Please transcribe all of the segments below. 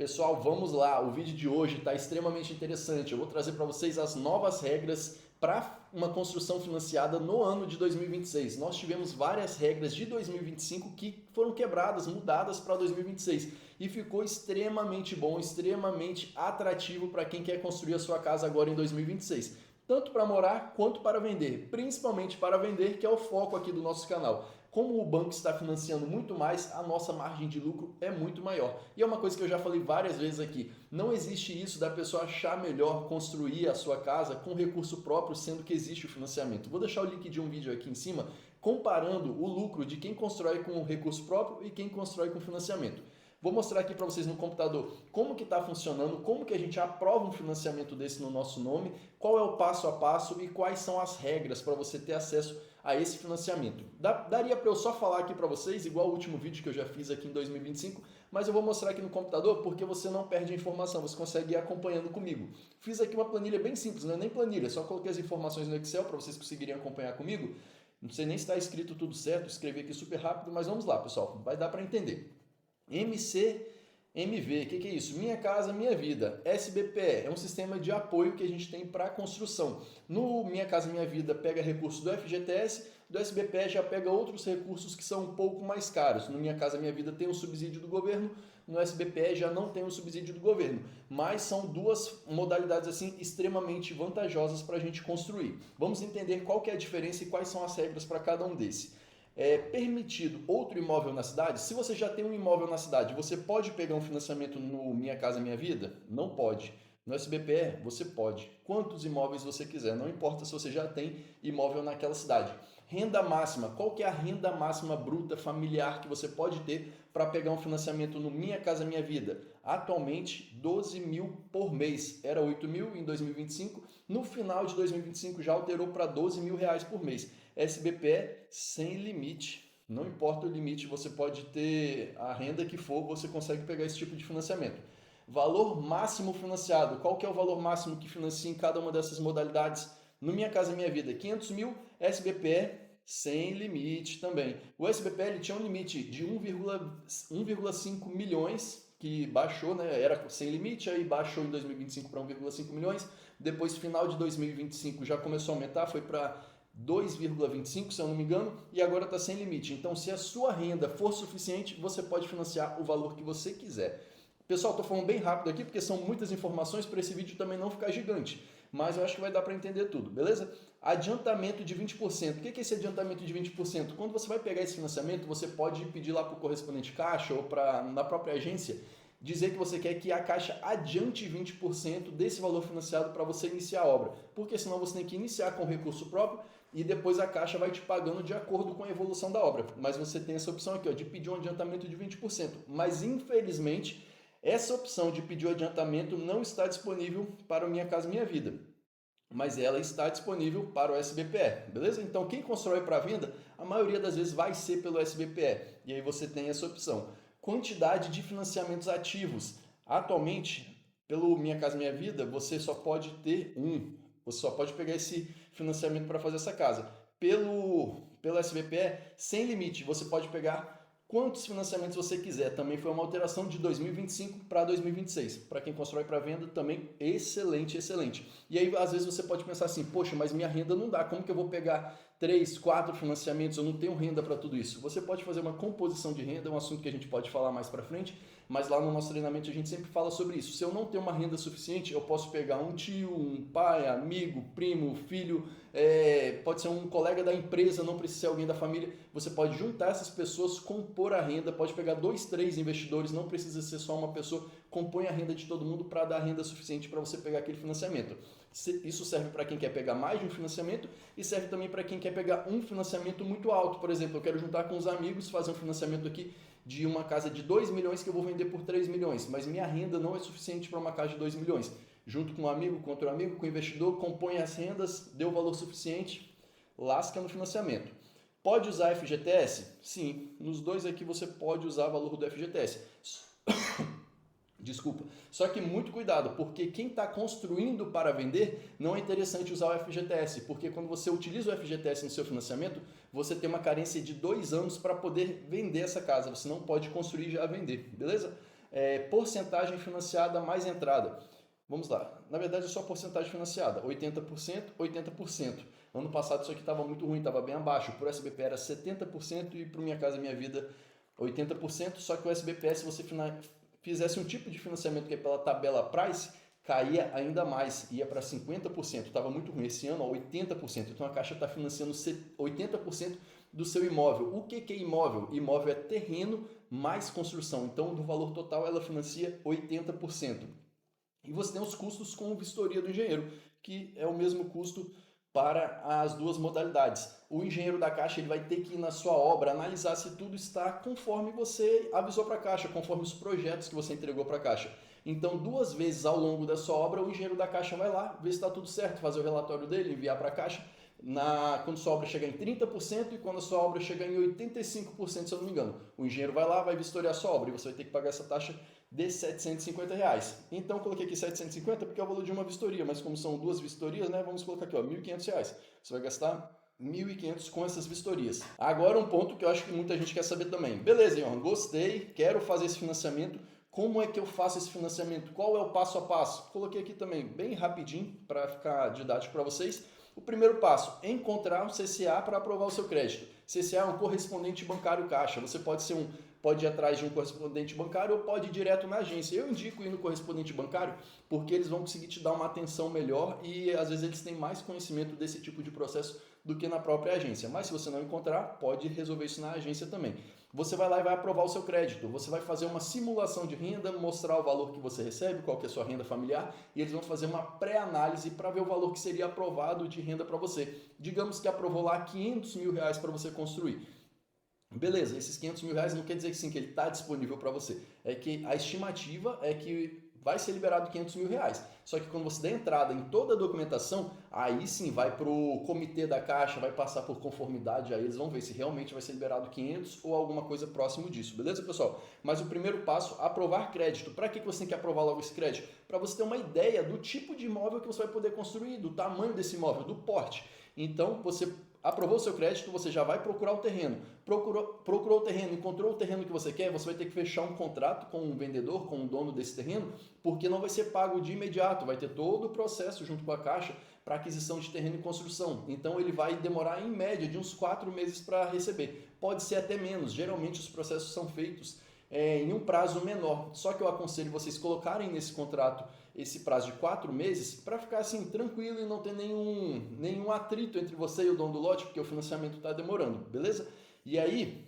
Pessoal, vamos lá. O vídeo de hoje está extremamente interessante. Eu vou trazer para vocês as novas regras para uma construção financiada no ano de 2026. Nós tivemos várias regras de 2025 que foram quebradas, mudadas para 2026 e ficou extremamente bom, extremamente atrativo para quem quer construir a sua casa agora em 2026. Tanto para morar quanto para vender, principalmente para vender, que é o foco aqui do nosso canal. Como o banco está financiando muito mais, a nossa margem de lucro é muito maior. E é uma coisa que eu já falei várias vezes aqui, não existe isso da pessoa achar melhor construir a sua casa com recurso próprio, sendo que existe o financiamento. Vou deixar o link de um vídeo aqui em cima, comparando o lucro de quem constrói com recurso próprio e quem constrói com financiamento. Vou mostrar aqui para vocês no computador como que está funcionando, como que a gente aprova um financiamento desse no nosso nome, qual é o passo a passo e quais são as regras para você ter acesso a esse financiamento. Daria para eu só falar aqui para vocês, igual o último vídeo que eu já fiz aqui em 2025, mas eu vou mostrar aqui no computador porque você não perde a informação, você consegue ir acompanhando comigo. Fiz aqui uma planilha bem simples, não é nem planilha, só coloquei as informações no Excel para vocês conseguirem acompanhar comigo. Não sei nem se está escrito tudo certo, escrevi aqui super rápido, mas vamos lá, pessoal, vai dar para entender. MCMV, o que é isso? Minha Casa Minha Vida. SBPE é um sistema de apoio que a gente tem para a construção. No Minha Casa Minha Vida pega recursos do FGTS, do SBPE já pega outros recursos que são um pouco mais caros. No Minha Casa Minha Vida tem o subsídio do governo, no SBPE já não tem o subsídio do governo. Mas são duas modalidades assim extremamente vantajosas para a gente construir. Vamos entender qual que é a diferença e quais são as regras para cada um desses. É permitido outro imóvel na cidade? Se você já tem um imóvel na cidade, você pode pegar um financiamento no Minha Casa Minha Vida? Não pode. No SBPE, você pode. Quantos imóveis você quiser, não importa se você já tem imóvel naquela cidade. Renda máxima, qual que é a renda máxima bruta familiar que você pode ter para pegar um financiamento no Minha Casa Minha Vida? Atualmente, 12 mil por mês. Era 8 mil em 2025, no final de 2025 já alterou para 12 mil reais por mês. SBPE sem limite, não importa o limite, você pode ter a renda que for, você consegue pegar esse tipo de financiamento. Valor máximo financiado, qual que é o valor máximo que financia em cada uma dessas modalidades? No Minha Casa Minha Vida, 500 mil, SBPE sem limite também. O SBPE ele tinha um limite de 1,5 milhões, que baixou, né? Era sem limite, aí baixou em 2025 para 1,5 milhões, depois final de 2025 já começou a aumentar, foi para 2,25, se eu não me engano, e agora está sem limite. Então, se a sua renda for suficiente, você pode financiar o valor que você quiser. Pessoal, estou falando bem rápido aqui porque são muitas informações para esse vídeo também não ficar gigante, mas eu acho que vai dar para entender tudo, beleza? Adiantamento de 20%. O que é esse adiantamento de 20%? Quando você vai pegar esse financiamento, você pode pedir lá para o correspondente caixa ou na própria agência dizer que você quer que a Caixa adiante 20% desse valor financiado para você iniciar a obra, porque senão você tem que iniciar com recurso próprio e depois a Caixa vai te pagando de acordo com a evolução da obra. Mas você tem essa opção aqui, ó, de pedir um adiantamento de 20%. Mas infelizmente, essa opção de pedir o adiantamento não está disponível para o Minha Casa Minha Vida, mas ela está disponível para o SBPE, beleza? Então quem constrói para venda, a maioria das vezes vai ser pelo SBPE, e aí você tem essa opção. Quantidade de financiamentos ativos. Atualmente, pelo Minha Casa Minha Vida, você só pode ter um. Você só pode pegar esse financiamento para fazer essa casa. Pelo SBPE, sem limite, você pode pegar quantos financiamentos você quiser. Também foi uma alteração de 2025 para 2026. Para quem constrói para venda, também excelente, excelente. E aí, às vezes, você pode pensar assim, poxa, mas minha renda não dá, como que eu vou pegar 3, 4 financiamentos, eu não tenho renda para tudo isso. Você pode fazer uma composição de renda, é um assunto que a gente pode falar mais para frente, mas lá no nosso treinamento a gente sempre fala sobre isso. Se eu não tenho uma renda suficiente, eu posso pegar um tio, um pai, amigo, primo, filho, pode ser um colega da empresa, não precisa ser alguém da família. Você pode juntar essas pessoas, compor a renda, pode pegar 2, 3 investidores, não precisa ser só uma pessoa, compõe a renda de todo mundo para dar renda suficiente para você pegar aquele financiamento. Isso serve para quem quer pegar mais de um financiamento e serve também para quem quer pegar um financiamento muito alto. Por exemplo, eu quero juntar com os amigos, fazer um financiamento aqui de uma casa de 2 milhões que eu vou vender por 3 milhões, mas minha renda não é suficiente para uma casa de 2 milhões. Junto com um amigo, com outro amigo, com o investidor, compõe as rendas, deu o valor suficiente, lasca no financiamento. Pode usar FGTS? Sim, nos dois aqui você pode usar o valor do FGTS. Desculpa. Só que muito cuidado, porque quem está construindo para vender, não é interessante usar o FGTS, porque quando você utiliza o FGTS no seu financiamento, você tem uma carência de 2 anos para poder vender essa casa. Você não pode construir e já vender, beleza? porcentagem financiada mais entrada. Vamos lá, na verdade é só porcentagem financiada, 80%, 80%. Ano passado isso aqui estava muito ruim, estava bem abaixo. Para o SBP era 70% e para o Minha Casa Minha Vida 80%. Só que o SBPE, se você fizesse um tipo de financiamento que é pela tabela Price, caía ainda mais, ia para 50%. Estava muito ruim. Esse ano, 80%. Então a Caixa está financiando 80% do seu imóvel. O que é imóvel? Imóvel é terreno mais construção. Então do valor total ela financia 80%. E você tem os custos com vistoria do engenheiro, que é o mesmo custo para as duas modalidades. O engenheiro da Caixa ele vai ter que ir na sua obra analisar se tudo está conforme você avisou para a Caixa, conforme os projetos que você entregou para a Caixa. Então, 2 vezes ao longo da sua obra, o engenheiro da Caixa vai lá, ver se está tudo certo, fazer o relatório dele, enviar para a Caixa. Quando sua obra chegar em 30% e quando a sua obra chegar em 85%, se eu não me engano. O engenheiro vai lá, vai vistoriar a sua obra e você vai ter que pagar essa taxa de R$750. Então eu coloquei aqui 750 porque é o valor de uma vistoria, mas como são 2 vistorias, né, vamos colocar aqui, ó, R$1.500. Você vai gastar R$1.500 com essas vistorias. Agora um ponto que eu acho que muita gente quer saber também. Beleza, Johan, gostei, quero fazer esse financiamento. Como é que eu faço esse financiamento? Qual é o passo a passo? Coloquei aqui também bem rapidinho para ficar didático para vocês. O primeiro passo, encontrar um CCA para aprovar o seu crédito. CCA é um correspondente bancário Caixa. Você pode ir atrás de um correspondente bancário ou pode ir direto na agência. Eu indico ir no correspondente bancário porque eles vão conseguir te dar uma atenção melhor e às vezes eles têm mais conhecimento desse tipo de processo do que na própria agência. Mas se você não encontrar, pode resolver isso na agência também. Você vai lá e vai aprovar o seu crédito. Você vai fazer uma simulação de renda, mostrar o valor que você recebe, qual que é a sua renda familiar, e eles vão fazer uma pré-análise para ver o valor que seria aprovado de renda para você. Digamos que aprovou lá R$500 mil para você construir. Beleza, esses R$500 mil não quer dizer que, sim, que ele está disponível para você. É que a estimativa é que vai ser liberado R$500 mil. Só que quando você der entrada em toda a documentação, aí sim vai para o comitê da Caixa, vai passar por conformidade, aí eles vão ver se realmente vai ser liberado 500 ou alguma coisa próximo disso, beleza, pessoal? Mas o primeiro passo, aprovar crédito. Para que você tem que aprovar logo esse crédito? Para você ter uma ideia do tipo de imóvel que você vai poder construir, do tamanho desse imóvel, do porte. Então, você aprovou o seu crédito, você já vai procurar o terreno. Procurou o terreno, encontrou o terreno que você quer, você vai ter que fechar um contrato com um vendedor, com o dono desse terreno, porque não vai ser pago de imediato, vai ter todo o processo junto com a Caixa para aquisição de terreno e construção. Então ele vai demorar em média de uns 4 meses para receber. Pode ser até menos, geralmente os processos são feitos em um prazo menor. Só que eu aconselho vocês colocarem nesse contrato esse prazo de 4 meses para ficar assim tranquilo e não ter nenhum atrito entre você e o dono do lote, porque o financiamento está demorando, beleza? E aí,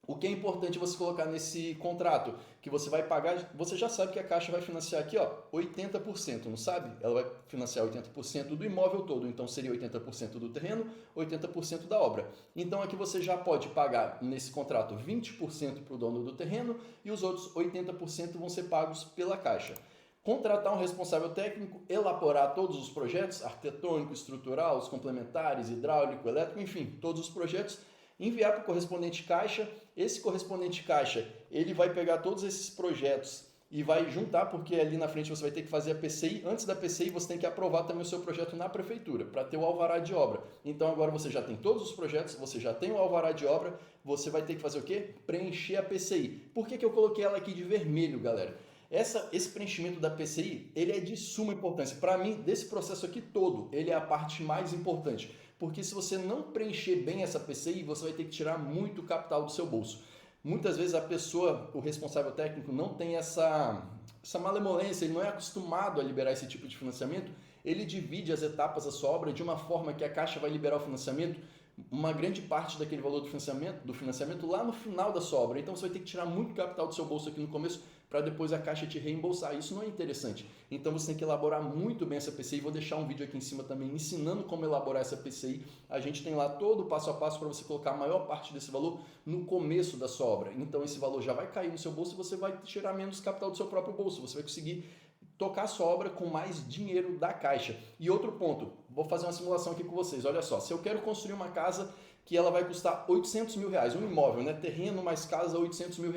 o que é importante você colocar nesse contrato? Que você vai pagar, você já sabe que a Caixa vai financiar aqui, ó, 80%, não sabe? Ela vai financiar 80% do imóvel todo, então seria 80% do terreno, 80% da obra. Então aqui você já pode pagar nesse contrato 20% para o dono do terreno e os outros 80% vão ser pagos pela Caixa. Contratar um responsável técnico, elaborar todos os projetos, arquitetônico, estrutural, os complementares, hidráulico, elétrico, enfim, todos os projetos, enviar para o correspondente Caixa. Esse correspondente Caixa, ele vai pegar todos esses projetos e vai juntar, porque ali na frente você vai ter que fazer a PCI. Antes da PCI, você tem que aprovar também o seu projeto na prefeitura, para ter o alvará de obra. Então agora você já tem todos os projetos, você já tem o alvará de obra, você vai ter que fazer o quê? Preencher a PCI. Por que eu coloquei ela aqui de vermelho, galera? Esse preenchimento da PCI, ele é de suma importância. Para mim, desse processo aqui todo, ele é a parte mais importante. Porque se você não preencher bem essa PCI, você vai ter que tirar muito capital do seu bolso. Muitas vezes a pessoa, o responsável técnico, não tem essa malemolência, ele não é acostumado a liberar esse tipo de financiamento, ele divide as etapas da sua obra de uma forma que a Caixa vai liberar o financiamento, uma grande parte daquele valor do financiamento lá no final da sua obra. Então você vai ter que tirar muito capital do seu bolso aqui no começo para depois a Caixa te reembolsar. Isso não é interessante. Então você tem que elaborar muito bem essa PCI. Vou deixar um vídeo aqui em cima também ensinando como elaborar essa PCI. A gente tem lá todo o passo a passo para você colocar a maior parte desse valor no começo da sua obra. Então esse valor já vai cair no seu bolso e você vai tirar menos capital do seu próprio bolso. Você vai conseguir tocar a sua obra com mais dinheiro da Caixa. E outro ponto, vou fazer uma simulação aqui com vocês. Olha só, se eu quero construir uma casa que ela vai custar R$800 mil, um imóvel, né? Terreno mais casa, R$800 mil.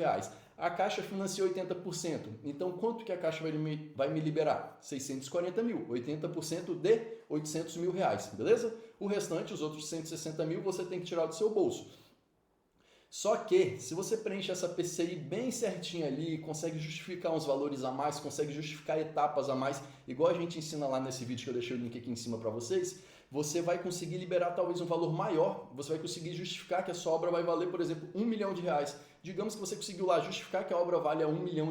A Caixa financia 80%. Então, quanto que a Caixa vai me liberar? 640 mil. 80% de R$800 mil, beleza? O restante, os outros 160 mil, você tem que tirar do seu bolso. Só que, se você preenche essa PCI bem certinha ali, consegue justificar uns valores a mais, consegue justificar etapas a mais, igual a gente ensina lá nesse vídeo que eu deixei o link aqui em cima para vocês, você vai conseguir liberar talvez um valor maior, você vai conseguir justificar que a sua obra vai valer, por exemplo, R$1 milhão. Digamos que você conseguiu lá justificar que a obra vale R$1 milhão.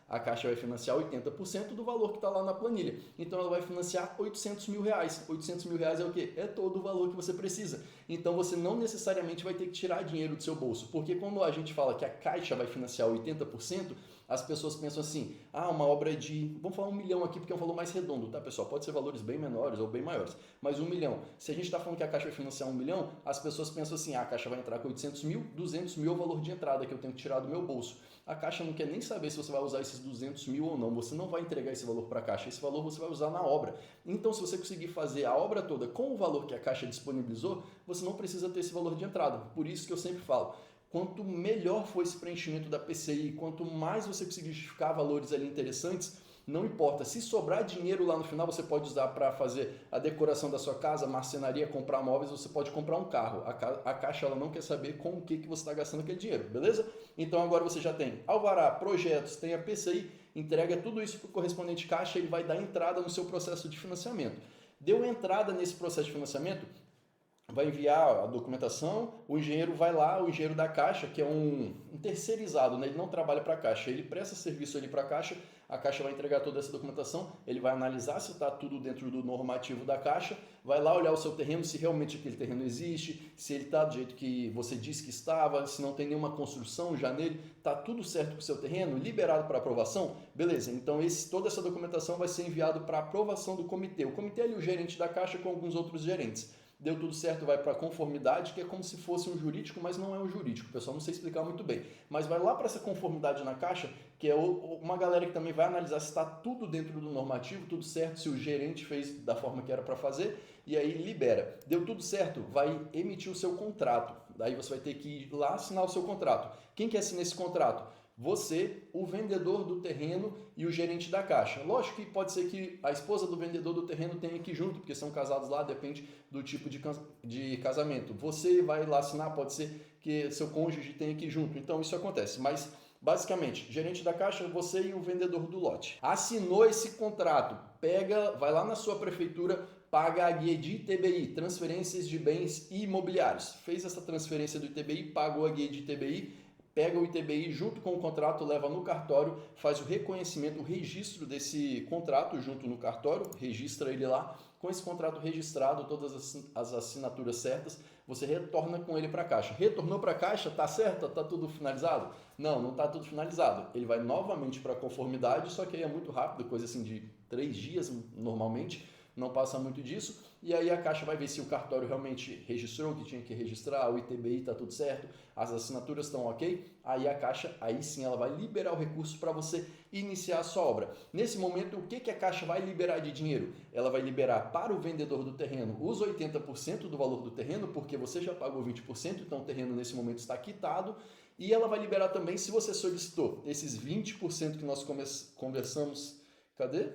A Caixa vai financiar 80% do valor que está lá na planilha. Então ela vai financiar R$800 mil. R$800 mil é o quê? É todo o valor que você precisa. Então você não necessariamente vai ter que tirar dinheiro do seu bolso. Porque quando a gente fala que a Caixa vai financiar 80%, as pessoas pensam assim, uma obra de, vamos falar 1 milhão aqui porque é um valor mais redondo, tá pessoal? Pode ser valores bem menores ou bem maiores, mas 1 milhão. Se a gente está falando que a Caixa vai financiar 1 milhão, as pessoas pensam assim, a Caixa vai entrar com 800 mil, 200 mil é o valor de entrada que eu tenho que tirar do meu bolso. A Caixa não quer nem saber se você vai usar esses 200 mil ou não, você não vai entregar esse valor para a Caixa, esse valor você vai usar na obra. Então se você conseguir fazer a obra toda com o valor que a Caixa disponibilizou, você não precisa ter esse valor de entrada. Por isso que eu sempre falo, quanto melhor for esse preenchimento da PCI, quanto mais você conseguir justificar valores ali interessantes, não importa. Se sobrar dinheiro lá no final, você pode usar para fazer a decoração da sua casa, marcenaria, comprar móveis, você pode comprar um carro. A Caixa ela não quer saber com o que você está gastando aquele dinheiro, beleza? Então agora você já tem alvará, projetos, tem a PCI, entrega tudo isso para o correspondente Caixa, ele vai dar entrada no seu processo de financiamento. Deu entrada nesse processo de financiamento, vai enviar a documentação, o engenheiro vai lá, o engenheiro da Caixa, que é um terceirizado, né? Ele não trabalha para a Caixa, ele presta serviço ali para a Caixa vai entregar toda essa documentação, ele vai analisar se está tudo dentro do normativo da Caixa, vai lá olhar o seu terreno, se realmente aquele terreno existe, se ele está do jeito que você disse que estava, se não tem nenhuma construção já nele, está tudo certo com o seu terreno, liberado para aprovação, beleza, então toda essa documentação vai ser enviada para aprovação do comitê. O comitê é ali o gerente da Caixa com alguns outros gerentes. Deu tudo certo, vai para a conformidade, que é como se fosse um jurídico, mas não é um jurídico. O pessoal não sei explicar muito bem. Mas vai lá para essa conformidade na Caixa, que é uma galera que também vai analisar se está tudo dentro do normativo, tudo certo, se o gerente fez da forma que era para fazer, e aí libera. Deu tudo certo, vai emitir o seu contrato. Daí você vai ter que ir lá assinar o seu contrato. Quem que assina esse contrato? Você, o vendedor do terreno e o gerente da Caixa. Lógico que pode ser que a esposa do vendedor do terreno tenha que ir junto, porque são casados lá, depende do tipo de casamento. Você vai lá assinar, pode ser que seu cônjuge tenha que ir junto. Então isso acontece, mas basicamente, gerente da Caixa, você e o vendedor do lote. Assinou esse contrato, vai lá na sua prefeitura, paga a guia de ITBI, transferências de bens imobiliários. Fez essa transferência do ITBI, pagou a guia de ITBI, pega o ITBI junto com o contrato, leva no cartório, faz o reconhecimento, o registro desse contrato junto no cartório, registra ele lá. Com esse contrato registrado, todas as assinaturas certas, você retorna com ele para a Caixa. Retornou para a Caixa, tá certo? Tá tudo finalizado? Não, não tá tudo finalizado. Ele vai novamente para a conformidade, só que aí é muito rápido, coisa assim de 3 dias normalmente, não passa muito disso, e aí a Caixa vai ver se o cartório realmente registrou o que tinha que registrar, o ITBI está tudo certo, as assinaturas estão ok, aí a Caixa, aí sim ela vai liberar o recurso para você iniciar a sua obra. Nesse momento, o que a Caixa vai liberar de dinheiro? Ela vai liberar para o vendedor do terreno os 80% do valor do terreno, porque você já pagou 20%, então o terreno nesse momento está quitado, e ela vai liberar também, se você solicitou esses 20% que nós conversamos, cadê?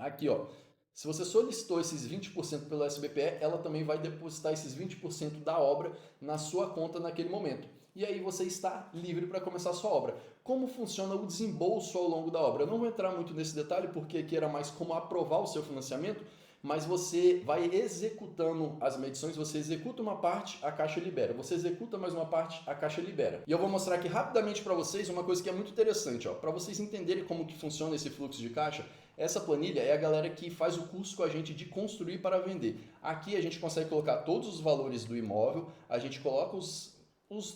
Aqui, ó. Se você solicitou esses 20% pelo SBPE, ela também vai depositar esses 20% da obra na sua conta naquele momento. E aí você está livre para começar a sua obra. Como funciona o desembolso ao longo da obra? Eu não vou entrar muito nesse detalhe, porque aqui era mais como aprovar o seu financiamento, mas você vai executando as medições, você executa uma parte, a Caixa libera. Você executa mais uma parte, a Caixa libera. E eu vou mostrar aqui rapidamente para vocês uma coisa que é muito interessante, para vocês entenderem como que funciona esse fluxo de caixa. Essa planilha é a galera que faz o curso com a gente de construir para vender. Aqui a gente consegue colocar todos os valores do imóvel, a gente coloca os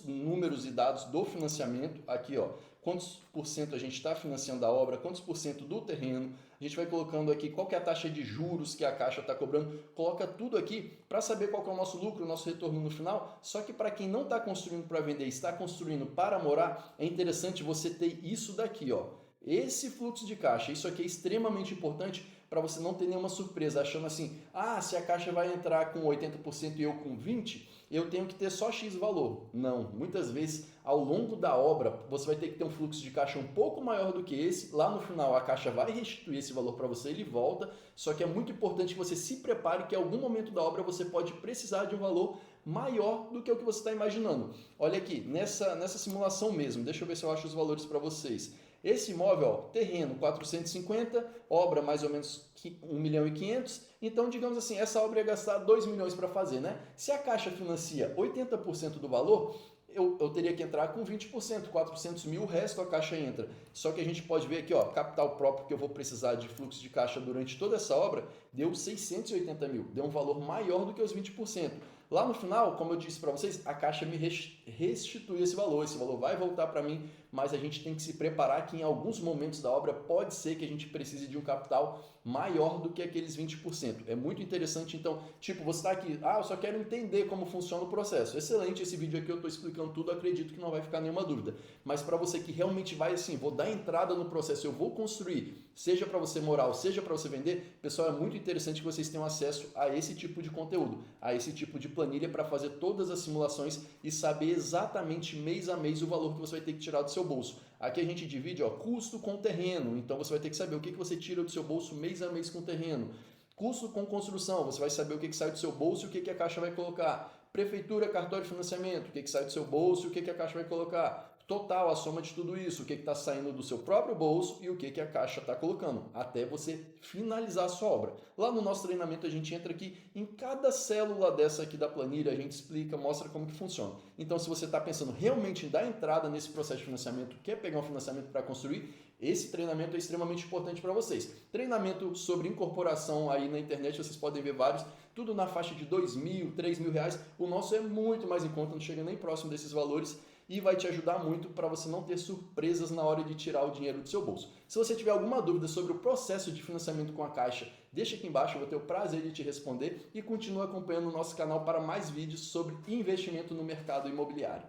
números e dados do financiamento, aqui ó, quantos por cento a gente está financiando a obra, quantos por cento do terreno, a gente vai colocando aqui qual que é a taxa de juros que a Caixa está cobrando, coloca tudo aqui para saber qual que é o nosso lucro, o nosso retorno no final. Só que para quem não está construindo para vender, está construindo para morar, é interessante você ter isso daqui, ó. Esse fluxo de caixa, isso aqui é extremamente importante para você não ter nenhuma surpresa, achando assim, se a Caixa vai entrar com 80% e eu com 20%, eu tenho que ter só X valor. Não, muitas vezes ao longo da obra você vai ter que ter um fluxo de caixa um pouco maior do que esse, lá no final a Caixa vai restituir esse valor para você, ele volta, só que é muito importante que você se prepare que em algum momento da obra você pode precisar de um valor maior do que o que você está imaginando. Olha aqui, nessa simulação mesmo, deixa eu ver se eu acho os valores para vocês. Esse imóvel, ó, terreno 450, obra mais ou menos 1 milhão e 500, então digamos assim, essa obra ia gastar 2 milhões para fazer, né? Se a Caixa financia 80% do valor, eu teria que entrar com 20%, 400 mil, o resto a Caixa entra. Só que a gente pode ver aqui, ó, capital próprio que eu vou precisar de fluxo de caixa durante toda essa obra, deu 680 mil, deu um valor maior do que os 20%. Lá no final, como eu disse para vocês, a Caixa me restitui esse valor vai voltar para mim, mas a gente tem que se preparar que em alguns momentos da obra pode ser que a gente precise de um capital maior do que aqueles 20%. É muito interessante, então, tipo, você está aqui, eu só quero entender como funciona o processo. Excelente esse vídeo aqui, eu estou explicando tudo, acredito que não vai ficar nenhuma dúvida. Mas para você que realmente vai assim, vou dar entrada no processo, eu vou construir, seja para você morar ou seja para você vender, pessoal, é muito interessante que vocês tenham acesso a esse tipo de conteúdo, a esse tipo de planilha para fazer todas as simulações e saber exatamente mês a mês o valor que você vai ter que tirar do seu bolso. Aqui a gente divide, ó, custo com terreno, então você vai ter que saber o que você tira do seu bolso mês a mês com terreno. Custo com construção, você vai saber o que sai do seu bolso e o que a Caixa vai colocar. Prefeitura, cartório de financiamento, o que sai do seu bolso e o que a Caixa vai colocar. Total, a soma de tudo isso, o que está saindo do seu próprio bolso e o que a Caixa está colocando, até você finalizar a sua obra. Lá no nosso treinamento a gente entra aqui em cada célula dessa aqui da planilha, a gente explica, mostra como que funciona. Então, se você está pensando realmente em dar entrada nesse processo de financiamento, quer pegar um financiamento para construir, esse treinamento é extremamente importante para vocês. Treinamento sobre incorporação aí na internet, vocês podem ver vários, tudo na faixa de R$2.000, R$3.000. O nosso é muito mais em conta, não chega nem próximo desses valores e vai te ajudar muito para você não ter surpresas na hora de tirar o dinheiro do seu bolso. Se você tiver alguma dúvida sobre o processo de financiamento com a Caixa, deixa aqui embaixo, eu vou ter o prazer de te responder e continue acompanhando o nosso canal para mais vídeos sobre investimento no mercado imobiliário.